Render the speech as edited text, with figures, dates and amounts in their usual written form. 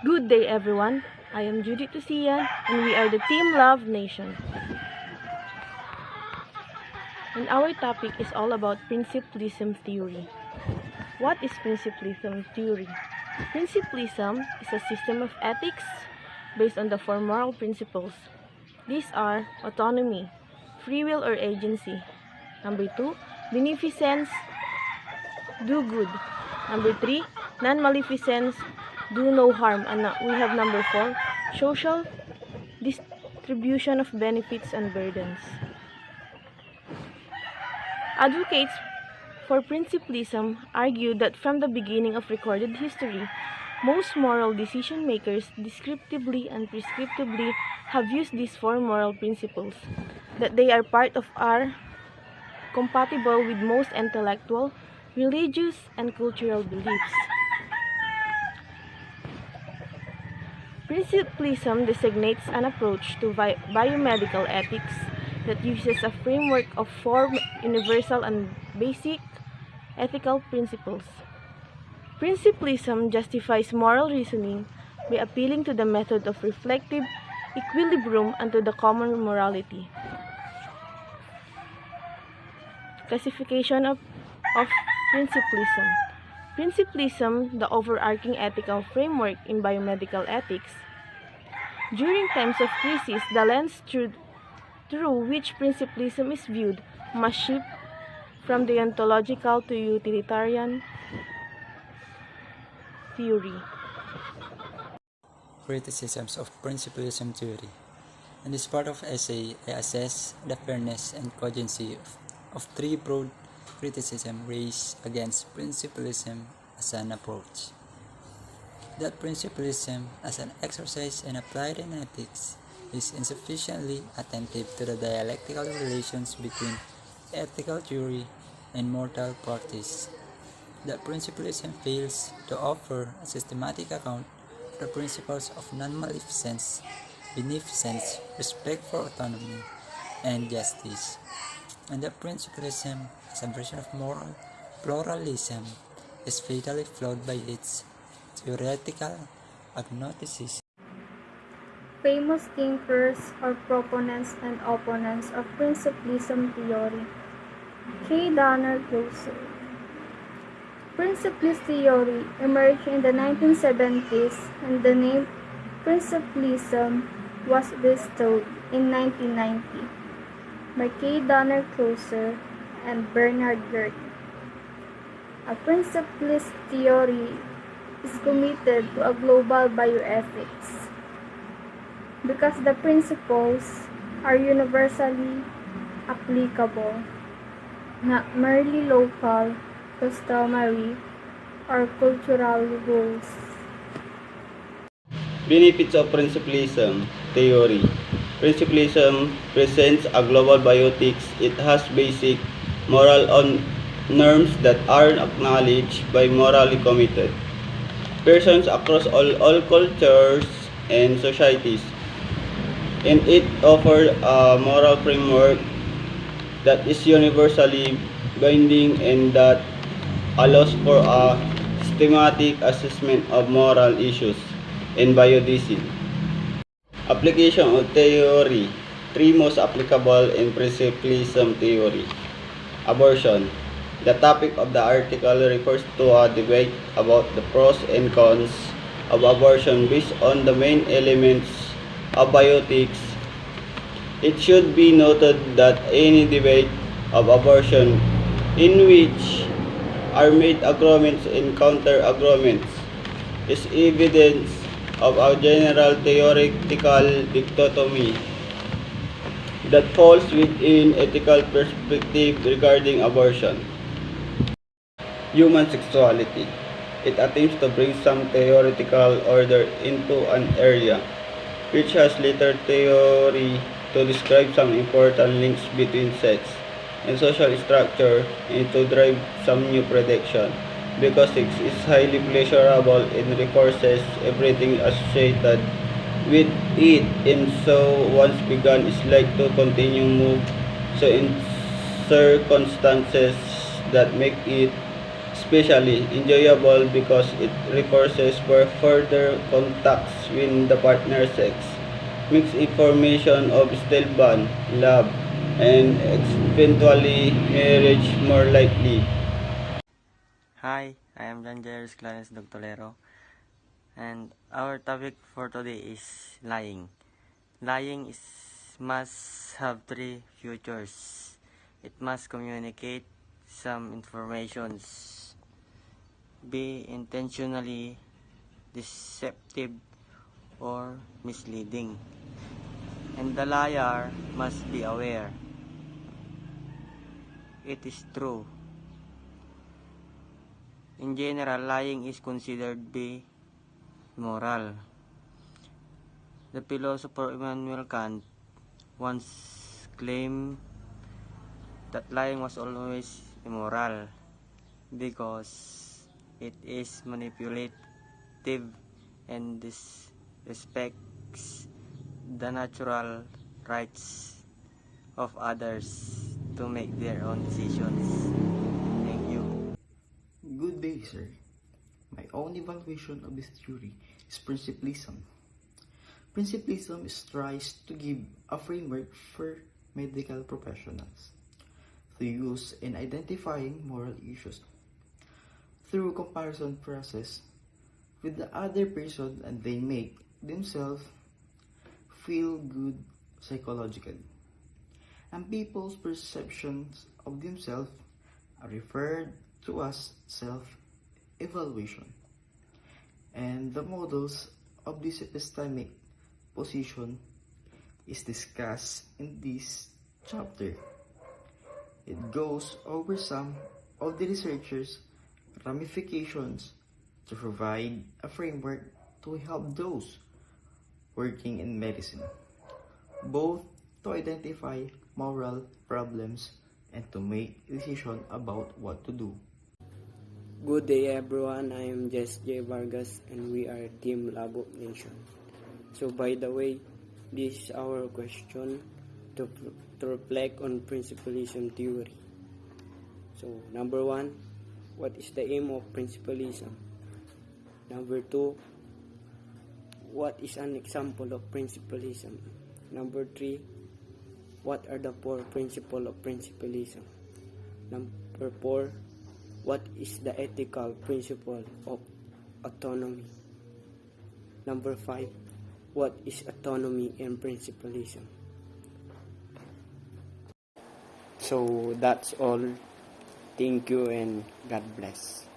Good day, everyone. I am Judy Tusian, and we are the Team Love Nation. And our topic is all about Principlism theory. What is Principlism theory? Principlism is a system of ethics based on the four moral principles. These are autonomy, free will or agency. Number 2, beneficence, do good. Number 3, non-maleficence, do no harm. And we have number 4, social distribution of benefits and burdens. Advocates for Principlism argue that from the beginning of recorded history, most moral decision makers descriptively and prescriptively have used these four moral principles, that they are part of are compatible with most intellectual, religious, and cultural beliefs. Principlism designates an approach to biomedical ethics that uses a framework of four universal and basic ethical principles. Principlism justifies moral reasoning by appealing to the method of reflective equilibrium and to the common morality. Classification of Principlism. Principlism, the overarching ethical framework in biomedical ethics. During times of crisis, the lens through which Principlism is viewed must shift from deontological to utilitarian theory. Criticisms of Principlism theory. In this part of essay, I assess the fairness and cogency of three broad criticisms raised against Principlism as an approach. That Principlism as an exercise in applied in ethics is insufficiently attentive to the dialectical relations between ethical theory and moral practice. That Principlism fails to offer a systematic account of the principles of non-maleficence, beneficence, respect for autonomy, and justice. And that Principlism, as a version of moral pluralism, is fatally flawed by its theoretical agnosticism. Famous thinkers or proponents and opponents of Principlism theory. K. Donner Closer. Principlist theory emerged in the 1970s and the name Principlism was bestowed in 1990 by K. Donner Closer and Bernard Gert. A principlist theory is committed to a global bioethics because the principles are universally applicable, not merely local, customary, or cultural rules. Benefits of Principlism theory. Principlism presents a global bioethics. It has basic moral norms that are acknowledged by morally committed persons across all cultures and societies. And it offers a moral framework that is universally binding and that allows for a systematic assessment of moral issues in biodicine. Application of theory. Three most applicable in Principlism theory. Abortion. The topic of the article refers to a debate about the pros and cons of abortion based on the main elements of bioethics. It should be noted that any debate of abortion in which are made arguments and counter-arguments is evidence of a general theoretical dichotomy that falls within ethical perspective regarding abortion. Human sexuality. It attempts to bring some theoretical order into an area which has little theory to describe some important links between sex and social structure and to drive some new prediction, because sex is highly pleasurable and reinforces everything associated with it, and so once begun is like to continue move. So in circumstances that make it especially enjoyable because it requires for further contacts with the partner sex, makes information of stillborn, love, and eventually marriage more likely. Hi, I am John Jairus Clarence Doctolero, and our topic for today is lying. Lying must have three features. It must communicate some informations, be intentionally deceptive or misleading, and the liar must be aware it is true. In general, lying is considered be immoral. The philosopher Immanuel Kant once claimed that lying was always immoral because it is manipulative and disrespects the natural rights of others to make their own decisions. Thank you. Good day, sir. My own evaluation of this theory is principlism. Principlism tries to give a framework for medical professionals to use in identifying moral issues through comparison process with the other person, and they make themselves feel good psychologically. And people's perceptions of themselves are referred to as self-evaluation. And the models of this epistemic position is discussed in this chapter. It goes over some of the researchers' ramifications to provide a framework to help those working in medicine, both to identify moral problems and to make decisions about what to do. Good day everyone, I am Jess J. Vargas and we are Team Lago Nation. So by the way, this is our question to reflect on principlism theory. So number 1, what is the aim of principlism? Number 2, what is an example of principlism? Number 3, what are the 4 principles of principlism? Number 4, what is the ethical principle of autonomy? Number 5, what is autonomy and principlism? So that's all. Thank you and God bless.